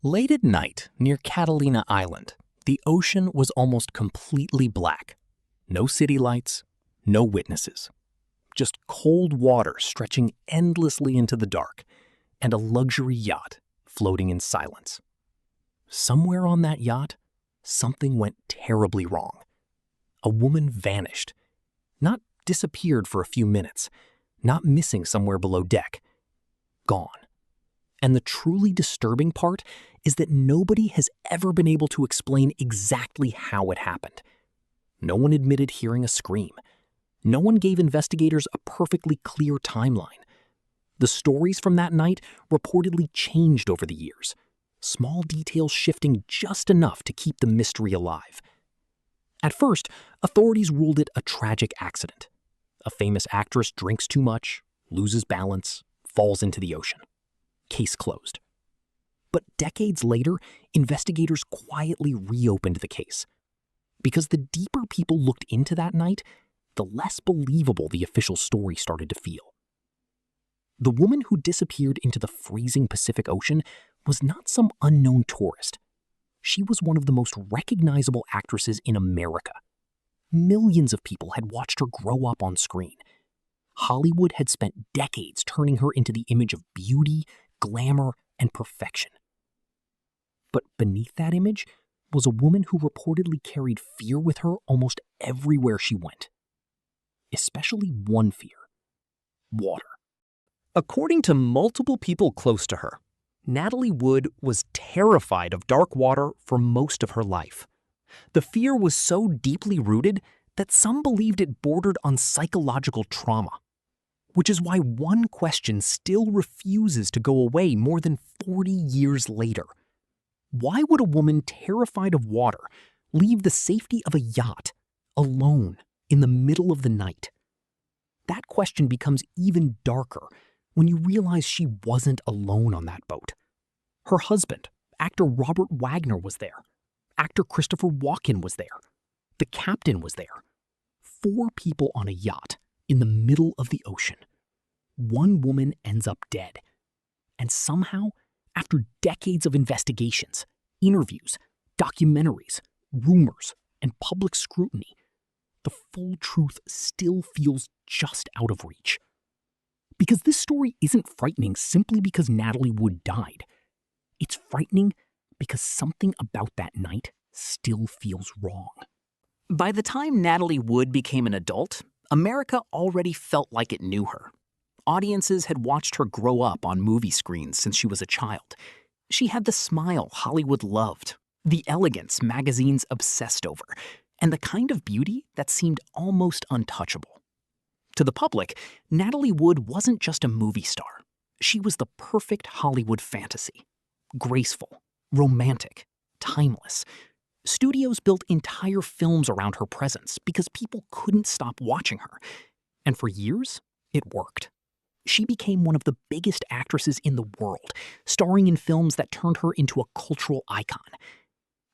Late at night, near Catalina Island, the ocean was almost completely black. No city lights, no witnesses. Just cold water stretching endlessly into the dark, and a luxury yacht floating in silence. Somewhere on that yacht, something went terribly wrong. A woman vanished. Not disappeared for a few minutes, not missing somewhere below deck. Gone. And the truly disturbing part is that nobody has ever been able to explain exactly how it happened. No one admitted hearing a scream. No one gave investigators a perfectly clear timeline. The stories from that night reportedly changed over the years, small details shifting just enough to keep the mystery alive. At first, authorities ruled it a tragic accident. A famous actress drinks too much, loses balance, falls into the ocean. Case closed. But decades later, investigators quietly reopened the case. Because the deeper people looked into that night, the less believable the official story started to feel. The woman who disappeared into the freezing Pacific Ocean was not some unknown tourist. She was one of the most recognizable actresses in America. Millions of people had watched her grow up on screen. Hollywood had spent decades turning her into the image of beauty, glamour, and perfection. But beneath that image was a woman who reportedly carried fear with her almost everywhere she went. Especially one fear: water. According to multiple people close to her, Natalie Wood was terrified of dark water for most of her life. The fear was so deeply rooted that some believed it bordered on psychological trauma. Which is why one question still refuses to go away more than 40 years later. Why would a woman terrified of water leave the safety of a yacht alone in the middle of the night? That question becomes even darker when you realize she wasn't alone on that boat. Her husband, actor Robert Wagner, was there. Actor Christopher Walken was there. The captain was there. 4 people on a yacht in the middle of the ocean. One woman ends up dead. And somehow, after decades of investigations, interviews, documentaries, rumors, and public scrutiny, the full truth still feels just out of reach. Because this story isn't frightening simply because Natalie Wood died. It's frightening because something about that night still feels wrong. By the time Natalie Wood became an adult, America already felt like it knew her. Audiences had watched her grow up on movie screens since she was a child. She had the smile Hollywood loved, the elegance magazines obsessed over, and the kind of beauty that seemed almost untouchable. To the public, Natalie Wood wasn't just a movie star. She was the perfect Hollywood fantasy. Graceful, romantic, timeless. Studios built entire films around her presence because people couldn't stop watching her. And for years, it worked. She became one of the biggest actresses in the world, starring in films that turned her into a cultural icon.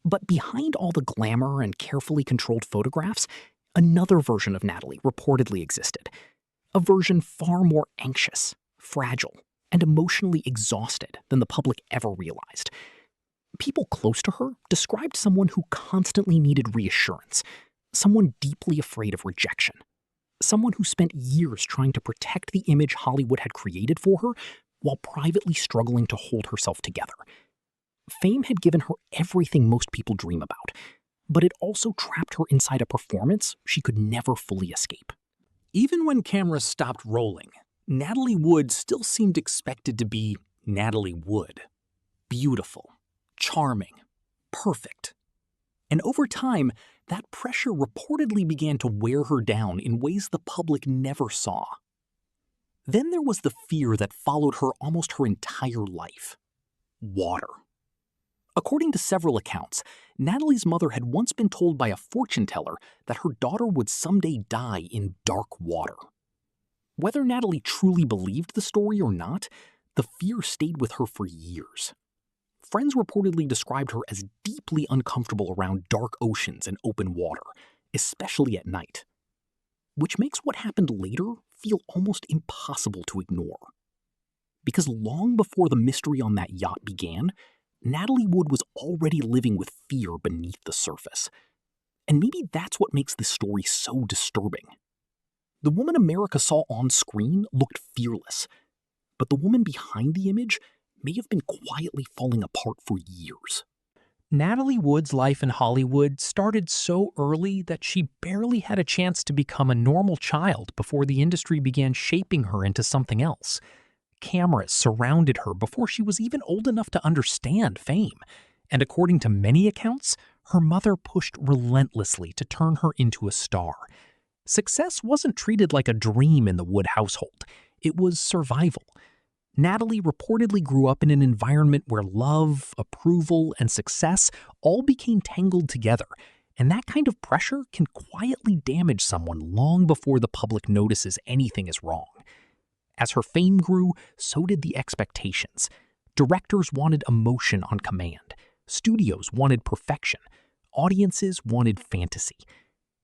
But behind all the glamour and carefully controlled photographs, another version of Natalie reportedly existed. A version far more anxious, fragile, and emotionally exhausted than the public ever realized. People close to her described someone who constantly needed reassurance, someone deeply afraid of rejection. Someone who spent years trying to protect the image Hollywood had created for her while privately struggling to hold herself together. Fame had given her everything most people dream about, but it also trapped her inside a performance she could never fully escape. Even when cameras stopped rolling, Natalie Wood still seemed expected to be Natalie Wood. Beautiful, charming, perfect. And over time, that pressure reportedly began to wear her down in ways the public never saw. Then there was the fear that followed her almost her entire life: water. According to several accounts, Natalie's mother had once been told by a fortune teller that her daughter would someday die in dark water. Whether Natalie truly believed the story or not, the fear stayed with her for years. Friends reportedly described her as deeply uncomfortable around dark oceans and open water, especially at night. Which makes what happened later feel almost impossible to ignore. Because long before the mystery on that yacht began, Natalie Wood was already living with fear beneath the surface. And maybe that's what makes this story so disturbing. The woman America saw on screen looked fearless, but the woman behind the image may have been quietly falling apart for years. Natalie Wood's life in Hollywood started so early that she barely had a chance to become a normal child before the industry began shaping her into something else. Cameras surrounded her before she was even old enough to understand fame, and according to many accounts, her mother pushed relentlessly to turn her into a star. Success wasn't treated like a dream in the Wood household. It was survival. Natalie reportedly grew up in an environment where love, approval, and success all became tangled together, and that kind of pressure can quietly damage someone long before the public notices anything is wrong. As her fame grew, so did the expectations. Directors wanted emotion on command. Studios wanted perfection. Audiences wanted fantasy.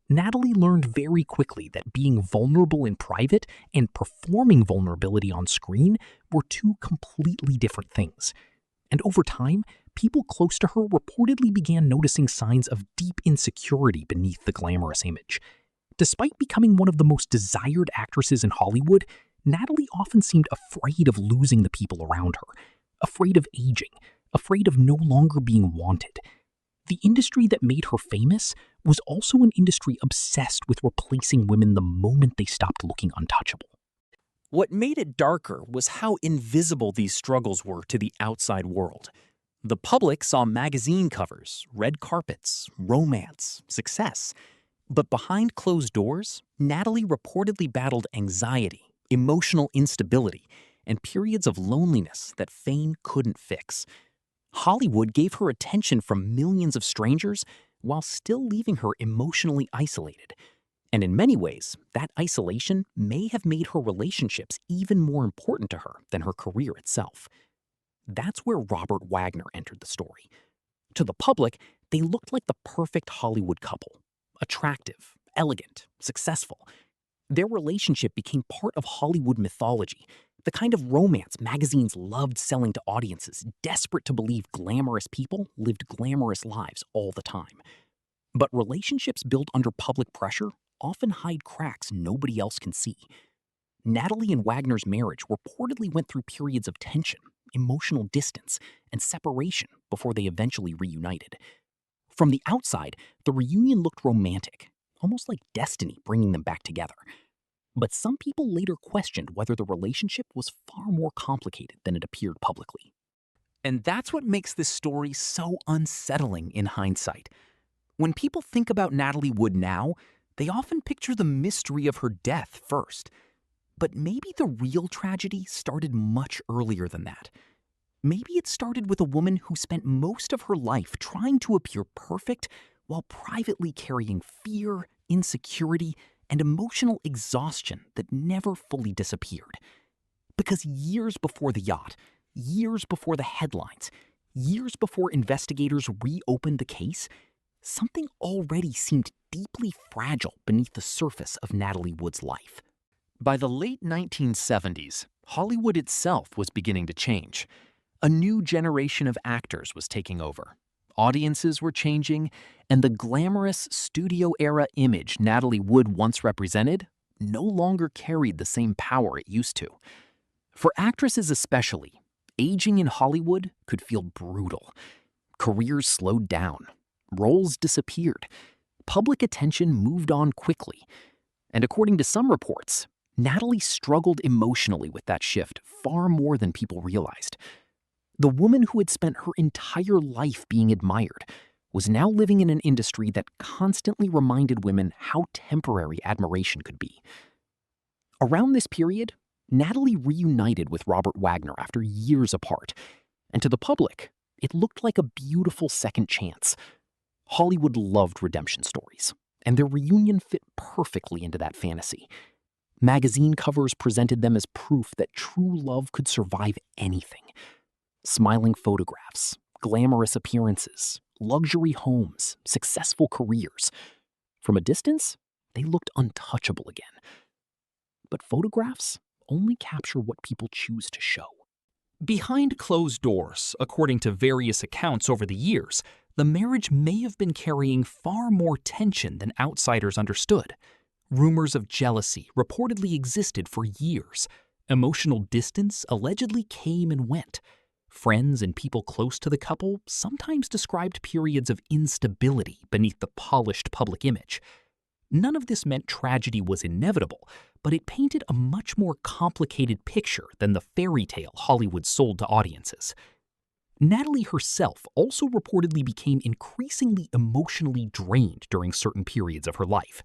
Natalie learned very quickly that being vulnerable in private and performing vulnerability on screen were two completely different things. And over time, people close to her reportedly began noticing signs of deep insecurity beneath the glamorous image. Despite becoming one of the most desired actresses in Hollywood, Natalie often seemed afraid of losing the people around her, afraid of aging, afraid of no longer being wanted. The industry that made her famous was also an industry obsessed with replacing women the moment they stopped looking untouchable. What made it darker was how invisible these struggles were to the outside world. The public saw magazine covers, red carpets, romance, success. But behind closed doors, Natalie reportedly battled anxiety, emotional instability, and periods of loneliness that fame couldn't fix. Hollywood gave her attention from millions of strangers while still leaving her emotionally isolated. And in many ways, that isolation may have made her relationships even more important to her than her career itself. That's where Robert Wagner entered the story. To the public, they looked like the perfect Hollywood couple. Attractive, elegant, successful. Their relationship became part of Hollywood mythology, the kind of romance magazines loved selling to audiences desperate to believe glamorous people lived glamorous lives all the time. But relationships built under public pressure often hide cracks nobody else can see. Natalie and Wagner's marriage reportedly went through periods of tension, emotional distance, and separation before they eventually reunited. From the outside, the reunion looked romantic, almost like destiny bringing them back together. But some people later questioned whether the relationship was far more complicated than it appeared publicly. And that's what makes this story so unsettling in hindsight. When people think about Natalie Wood now, they often picture the mystery of her death first. But maybe the real tragedy started much earlier than that. Maybe it started with a woman who spent most of her life trying to appear perfect while privately carrying fear, insecurity, and emotional exhaustion that never fully disappeared. Because years before the yacht, years before the headlines, years before investigators reopened the case, something already seemed deeply fragile beneath the surface of Natalie Wood's life. By the late 1970s, Hollywood itself was beginning to change. A new generation of actors was taking over. Audiences were changing, and the glamorous studio-era image Natalie Wood once represented no longer carried the same power it used to. For actresses especially, aging in Hollywood could feel brutal. Careers slowed down. Roles disappeared. Public attention moved on quickly. And according to some reports, Natalie struggled emotionally with that shift far more than people realized. The woman who had spent her entire life being admired was now living in an industry that constantly reminded women how temporary admiration could be. Around this period, Natalie reunited with Robert Wagner after years apart, and to the public, it looked like a beautiful second chance. Hollywood loved redemption stories, and their reunion fit perfectly into that fantasy. Magazine covers presented them as proof that true love could survive anything. Smiling photographs, glamorous appearances, luxury homes, successful careers. From a distance, they looked untouchable again. But photographs only capture what people choose to show. Behind closed doors, according to various accounts over the years, the marriage may have been carrying far more tension than outsiders understood. Rumors of jealousy reportedly existed for years. Emotional distance allegedly came and went. Friends and people close to the couple sometimes described periods of instability beneath the polished public image. None of this meant tragedy was inevitable, but it painted a much more complicated picture than the fairy tale Hollywood sold to audiences. Natalie herself also reportedly became increasingly emotionally drained during certain periods of her life.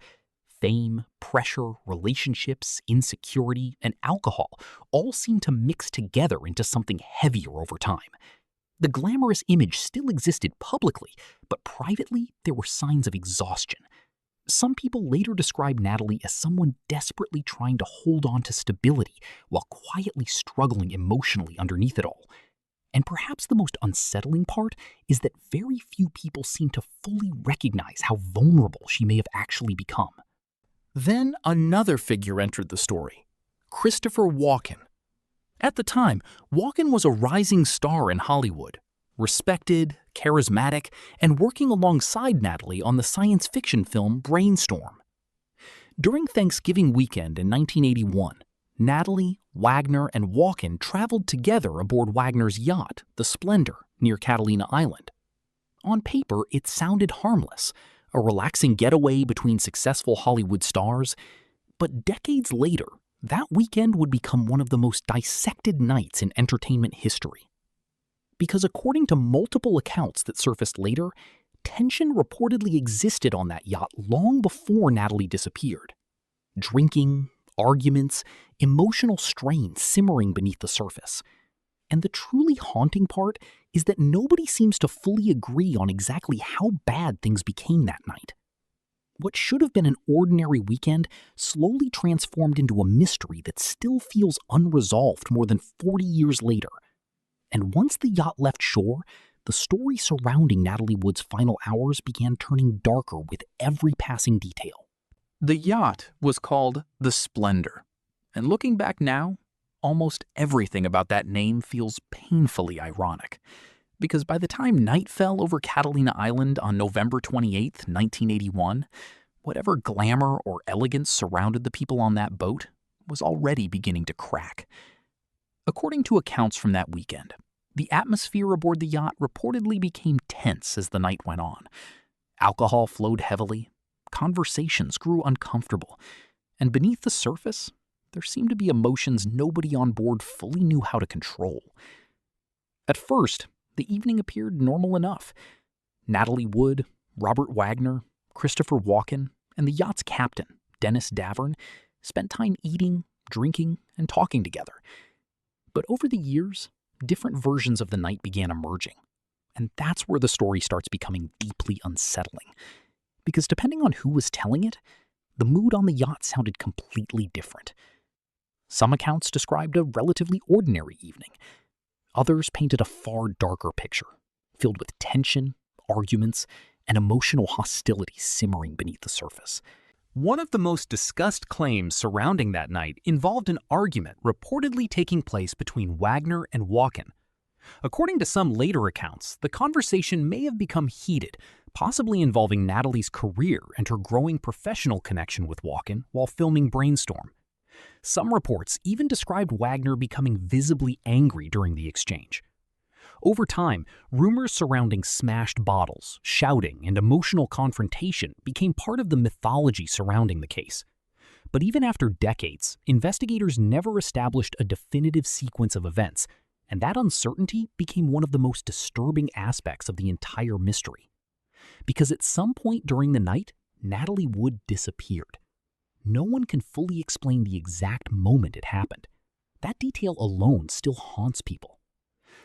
Fame, pressure, relationships, insecurity, and alcohol all seemed to mix together into something heavier over time. The glamorous image still existed publicly, but privately there were signs of exhaustion. Some people later described Natalie as someone desperately trying to hold on to stability while quietly struggling emotionally underneath it all. And perhaps the most unsettling part is that very few people seem to fully recognize how vulnerable she may have actually become. Then another figure entered the story, Christopher Walken. At the time, Walken was a rising star in Hollywood, respected, charismatic, and working alongside Natalie on the science fiction film Brainstorm. During Thanksgiving weekend in 1981, Natalie, Wagner, and Walken traveled together aboard Wagner's yacht, the Splendour, near Catalina Island. On paper, it sounded harmless, a relaxing getaway between successful Hollywood stars, but decades later, that weekend would become one of the most dissected nights in entertainment history. Because according to multiple accounts that surfaced later, tension reportedly existed on that yacht long before Natalie disappeared. Drinking, arguments, emotional strain simmering beneath the surface. And the truly haunting part is that nobody seems to fully agree on exactly how bad things became that night. What should have been an ordinary weekend slowly transformed into a mystery that still feels unresolved more than 40 years later. And once the yacht left shore, the story surrounding Natalie Wood's final hours began turning darker with every passing detail. The yacht was called the Splendour, and looking back now, almost everything about that name feels painfully ironic. Because by the time night fell over Catalina Island on November 28, 1981, whatever glamour or elegance surrounded the people on that boat was already beginning to crack. According to accounts from that weekend, the atmosphere aboard the yacht reportedly became tense as the night went on. Alcohol flowed heavily, conversations grew uncomfortable, and beneath the surface, there seemed to be emotions nobody on board fully knew how to control. At first, the evening appeared normal enough. Natalie Wood, Robert Wagner, Christopher Walken, and the yacht's captain, Dennis Davern, spent time eating, drinking, and talking together. But over the years, different versions of the night began emerging. And that's where the story starts becoming deeply unsettling. Because depending on who was telling it, the mood on the yacht sounded completely different. Some accounts described a relatively ordinary evening. Others painted a far darker picture, filled with tension, arguments, and emotional hostility simmering beneath the surface. One of the most discussed claims surrounding that night involved an argument reportedly taking place between Wagner and Walken. According to some later accounts, the conversation may have become heated, possibly involving Natalie's career and her growing professional connection with Walken while filming Brainstorm. Some reports even described Wagner becoming visibly angry during the exchange. Over time, rumors surrounding smashed bottles, shouting, and emotional confrontation became part of the mythology surrounding the case. But even after decades, investigators never established a definitive sequence of events, and that uncertainty became one of the most disturbing aspects of the entire mystery. Because at some point during the night, Natalie Wood disappeared. No one can fully explain the exact moment it happened. That detail alone still haunts people.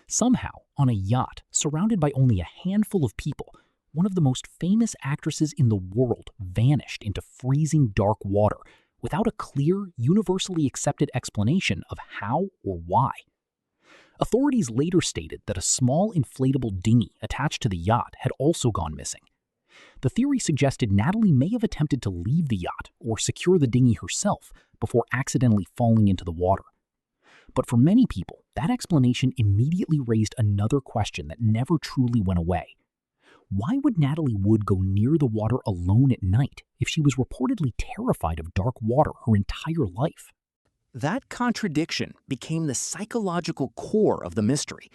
Somehow, on a yacht surrounded by only a handful of people, one of the most famous actresses in the world vanished into freezing dark water without a clear, universally accepted explanation of how or why. Authorities later stated that a small inflatable dinghy attached to the yacht had also gone missing. The theory suggested Natalie may have attempted to leave the yacht or secure the dinghy herself before accidentally falling into the water. But for many people, that explanation immediately raised another question that never truly went away. Why would Natalie Wood go near the water alone at night if she was reportedly terrified of dark water her entire life? That contradiction became the psychological core of the mystery.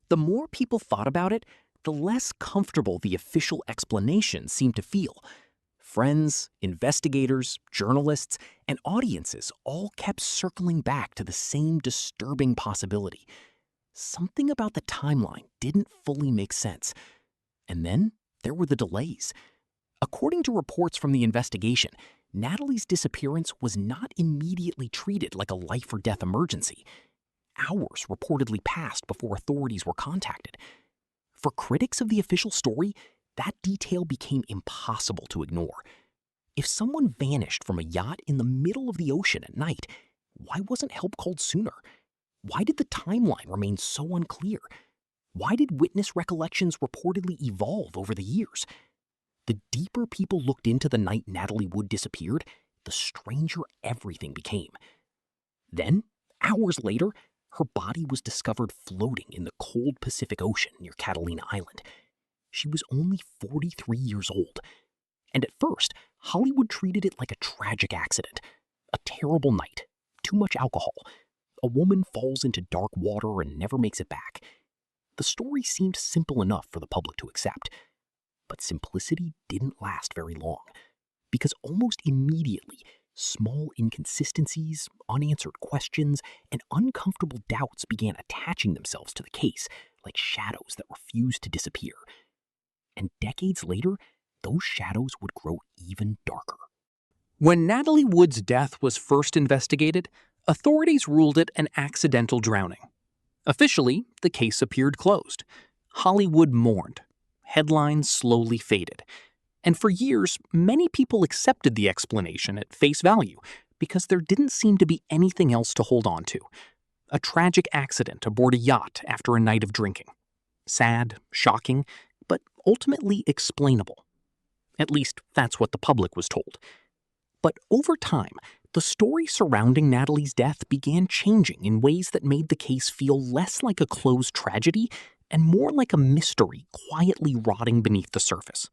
The more people thought about it, the less comfortable the official explanation seemed to feel. Friends, investigators, journalists, and audiences all kept circling back to the same disturbing possibility. Something about the timeline didn't fully make sense. And then there were the delays. According to reports from the investigation, Natalie's disappearance was not immediately treated like a life or death emergency. Hours reportedly passed before authorities were contacted. For critics of the official story, that detail became impossible to ignore. If someone vanished from a yacht in the middle of the ocean at night, why wasn't help called sooner? Why did the timeline remain so unclear? Why did witness recollections reportedly evolve over the years? The deeper people looked into the night Natalie Wood disappeared, the stranger everything became. Then, hours later, her body was discovered floating in the cold Pacific Ocean near Catalina Island. She was only 43 years old. And at first, Hollywood treated it like a tragic accident. A terrible night, too much alcohol. A woman falls into dark water and never makes it back. The story seemed simple enough for the public to accept. But simplicity didn't last very long, because almost immediately, small inconsistencies, unanswered questions, and uncomfortable doubts began attaching themselves to the case, like shadows that refused to disappear. And decades later, those shadows would grow even darker. When Natalie Wood's death was first investigated, authorities ruled it an accidental drowning. Officially, the case appeared closed. Hollywood mourned. Headlines slowly faded. And for years, many people accepted the explanation at face value because there didn't seem to be anything else to hold on to. A tragic accident aboard a yacht after a night of drinking. Sad, shocking, but ultimately explainable. At least, that's what the public was told. But over time, the story surrounding Natalie's death began changing in ways that made the case feel less like a closed tragedy and more like a mystery quietly rotting beneath the surface.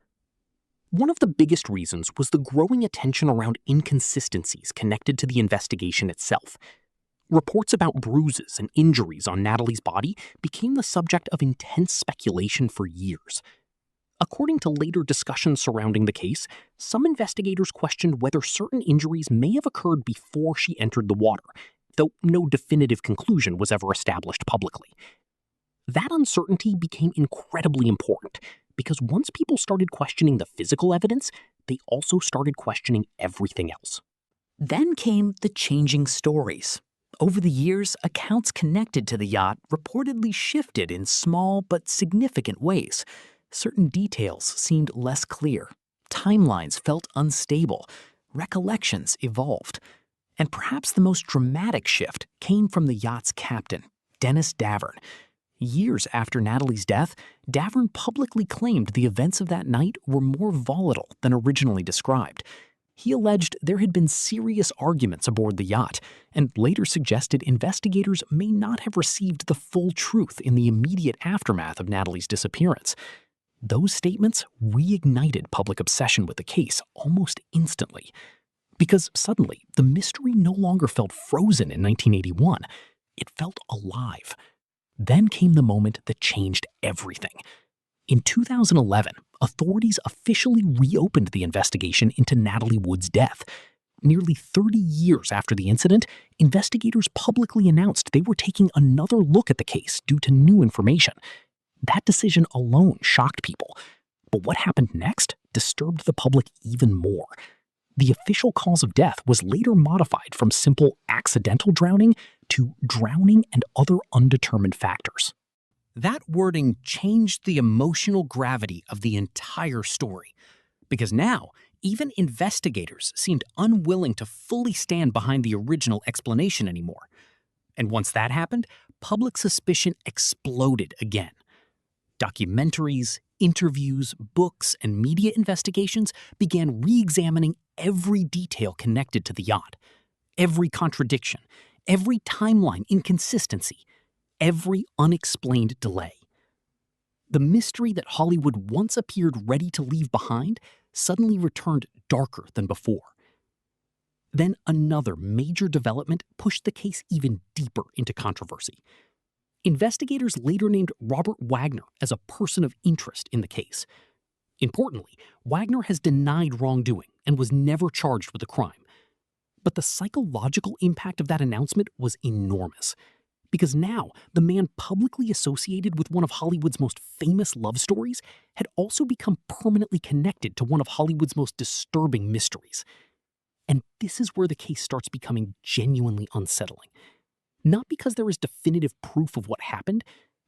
One of the biggest reasons was the growing attention around inconsistencies connected to the investigation itself. Reports about bruises and injuries on Natalie's body became the subject of intense speculation for years. According to later discussions surrounding the case, some investigators questioned whether certain injuries may have occurred before she entered the water, though no definitive conclusion was ever established publicly. That uncertainty became incredibly important, because once people started questioning the physical evidence, they also started questioning everything else. Then came the changing stories. Over the years, accounts connected to the yacht reportedly shifted in small but significant ways. Certain details seemed less clear. Timelines felt unstable. Recollections evolved. And perhaps the most dramatic shift came from the yacht's captain, Dennis Davern. Years after Natalie's death, Davern publicly claimed the events of that night were more volatile than originally described. He alleged there had been serious arguments aboard the yacht, and later suggested investigators may not have received the full truth in the immediate aftermath of Natalie's disappearance. Those statements reignited public obsession with the case almost instantly. Because suddenly, the mystery no longer felt frozen in 1981. It felt alive. Then came the moment that changed everything. In 2011, authorities officially reopened the investigation into Natalie Wood's death. Nearly 30 years after the incident, investigators publicly announced they were taking another look at the case due to new information. That decision alone shocked people. But what happened next disturbed the public even more. The official cause of death was later modified from simple accidental drowning to drowning and other undetermined factors. That wording changed the emotional gravity of the entire story, because now even investigators seemed unwilling to fully stand behind the original explanation anymore. And once that happened, public suspicion exploded again. Documentaries, interviews, books, and media investigations began re-examining every detail connected to the yacht. Every contradiction, every timeline inconsistency, every unexplained delay. The mystery that Hollywood once appeared ready to leave behind suddenly returned darker than before. Then another major development pushed the case even deeper into controversy. Investigators later named Robert Wagner as a person of interest in the case. Importantly, Wagner has denied wrongdoing and was never charged with a crime. But the psychological impact of that announcement was enormous. Because now, the man publicly associated with one of Hollywood's most famous love stories had also become permanently connected to one of Hollywood's most disturbing mysteries. And this is where the case starts becoming genuinely unsettling. Not because there is definitive proof of what happened,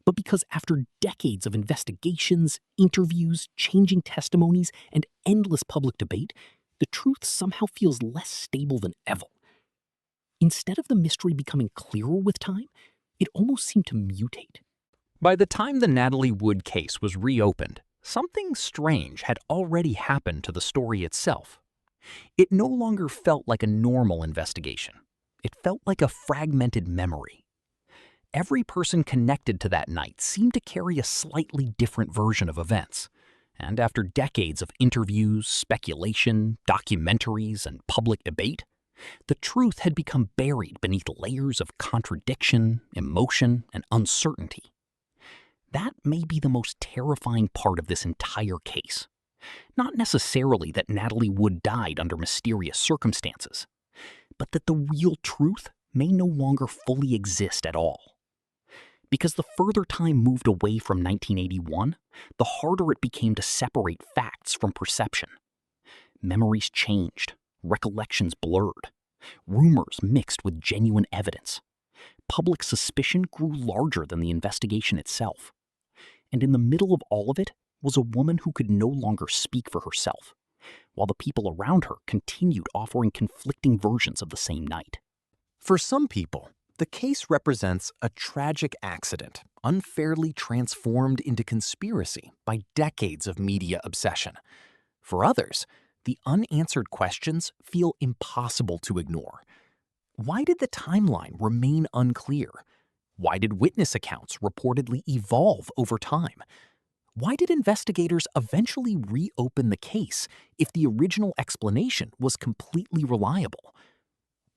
but because after decades of investigations, interviews, changing testimonies, and endless public debate, the truth somehow feels less stable than ever. Instead of the mystery becoming clearer with time, it almost seemed to mutate. By the time the Natalie Wood case was reopened, something strange had already happened to the story itself. It no longer felt like a normal investigation. It felt like a fragmented memory. Every person connected to that night seemed to carry a slightly different version of events. And after decades of interviews, speculation, documentaries, and public debate, the truth had become buried beneath layers of contradiction, emotion, and uncertainty. That may be the most terrifying part of this entire case. Not necessarily that Natalie Wood died under mysterious circumstances, but that the real truth may no longer fully exist at all. Because the further time moved away from 1981, the harder it became to separate facts from perception. Memories changed, recollections blurred, rumors mixed with genuine evidence. Public suspicion grew larger than the investigation itself. And in the middle of all of it was a woman who could no longer speak for herself, while the people around her continued offering conflicting versions of the same night. For some people, the case represents a tragic accident, unfairly transformed into conspiracy by decades of media obsession. For others, the unanswered questions feel impossible to ignore. Why did the timeline remain unclear? Why did witness accounts reportedly evolve over time? Why did investigators eventually reopen the case if the original explanation was completely reliable?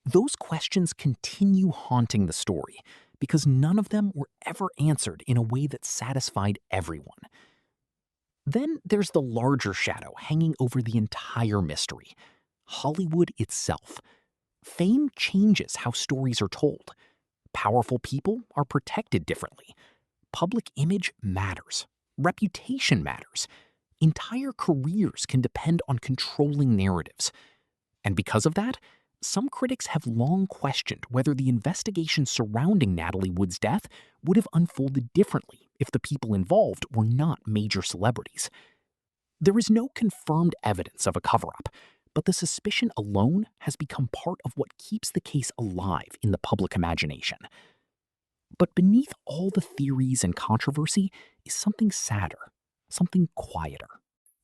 Those questions continue haunting the story because none of them were ever answered in a way that satisfied everyone. Then there's the larger shadow hanging over the entire mystery: Hollywood itself. Fame changes how stories are told. Powerful people are protected differently. Public image matters. Reputation matters. Entire careers can depend on controlling narratives. And because of that, some critics have long questioned whether the investigation surrounding Natalie Wood's death would have unfolded differently if the people involved were not major celebrities. There is no confirmed evidence of a cover-up, but the suspicion alone has become part of what keeps the case alive in the public imagination. But beneath all the theories and controversy is something sadder, something quieter.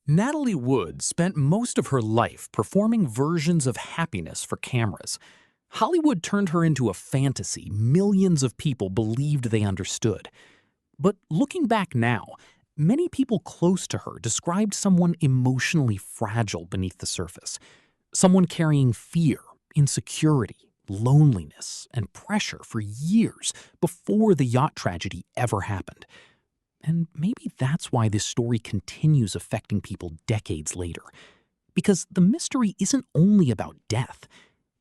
Natalie Wood spent most of her life performing versions of happiness for cameras. Hollywood turned her into a fantasy millions of people believed they understood. But looking back now, many people close to her described someone emotionally fragile beneath the surface. Someone carrying fear, insecurity, loneliness, and pressure for years before the yacht tragedy ever happened. And maybe that's why this story continues affecting people decades later. Because the mystery isn't only about death.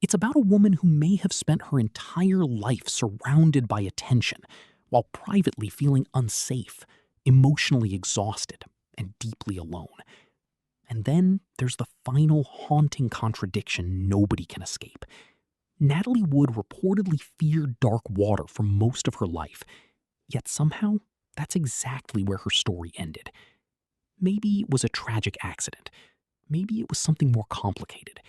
It's about a woman who may have spent her entire life surrounded by attention, while privately feeling unsafe, emotionally exhausted, and deeply alone. And then there's the final haunting contradiction nobody can escape. Natalie Wood reportedly feared dark water for most of her life, yet somehow that's exactly where her story ended. Maybe it was a tragic accident. Maybe it was something more complicated.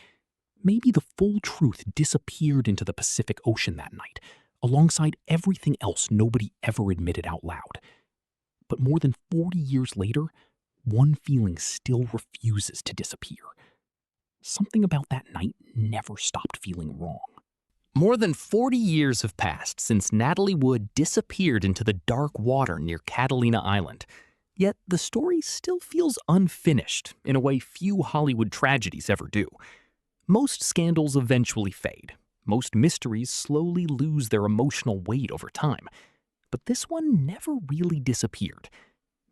Maybe the full truth disappeared into the Pacific Ocean that night, alongside everything else nobody ever admitted out loud. But more than 40 years later, one feeling still refuses to disappear. Something about that night never stopped feeling wrong. More than 40 years have passed since Natalie Wood disappeared into the dark water near Catalina Island. Yet the story still feels unfinished in a way few Hollywood tragedies ever do. Most scandals eventually fade. Most mysteries slowly lose their emotional weight over time. But this one never really disappeared.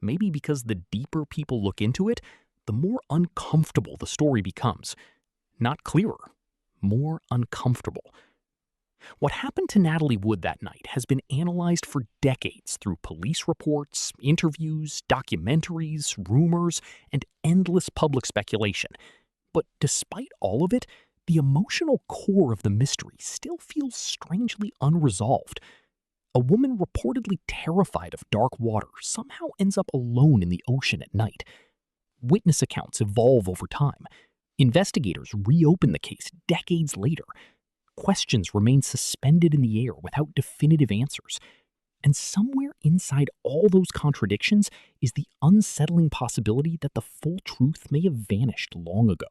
Maybe because the deeper people look into it, the more uncomfortable the story becomes. Not clearer, more uncomfortable. What happened to Natalie Wood that night has been analyzed for decades through police reports, interviews, documentaries, rumors, and endless public speculation. But despite all of it, the emotional core of the mystery still feels strangely unresolved. A woman reportedly terrified of dark water somehow ends up alone in the ocean at night. Witness accounts evolve over time. Investigators reopen the case decades later. Questions remain suspended in the air without definitive answers. And somewhere inside all those contradictions is the unsettling possibility that the full truth may have vanished long ago.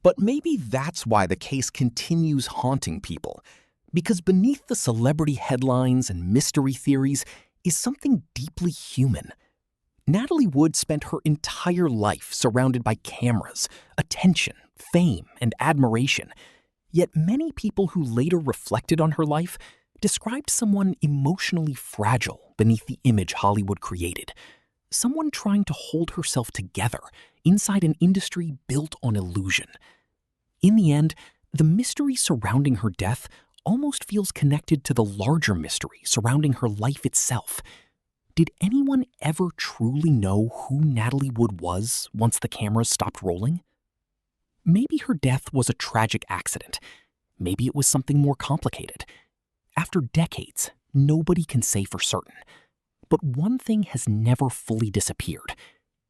But maybe that's why the case continues haunting people. Because beneath the celebrity headlines and mystery theories is something deeply human. Natalie Wood spent her entire life surrounded by cameras, attention, fame, and admiration. Yet many people who later reflected on her life described someone emotionally fragile beneath the image Hollywood created. Someone trying to hold herself together inside an industry built on illusion. In the end, the mystery surrounding her death almost feels connected to the larger mystery surrounding her life itself. Did anyone ever truly know who Natalie Wood was once the cameras stopped rolling? Maybe her death was a tragic accident. Maybe it was something more complicated. After decades, nobody can say for certain. But one thing has never fully disappeared.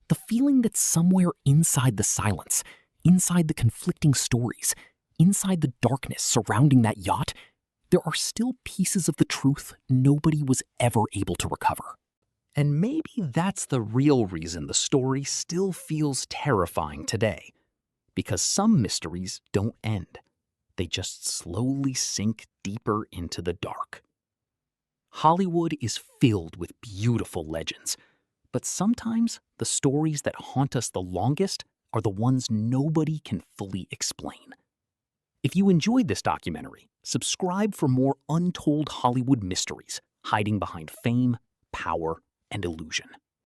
The feeling that somewhere inside the silence, inside the conflicting stories, inside the darkness surrounding that yacht, there are still pieces of the truth nobody was ever able to recover. And maybe that's the real reason the story still feels terrifying today. Because some mysteries don't end. They just slowly sink deeper into the dark. Hollywood is filled with beautiful legends, but sometimes the stories that haunt us the longest are the ones nobody can fully explain. If you enjoyed this documentary, subscribe for more untold Hollywood mysteries hiding behind fame, power, and illusion.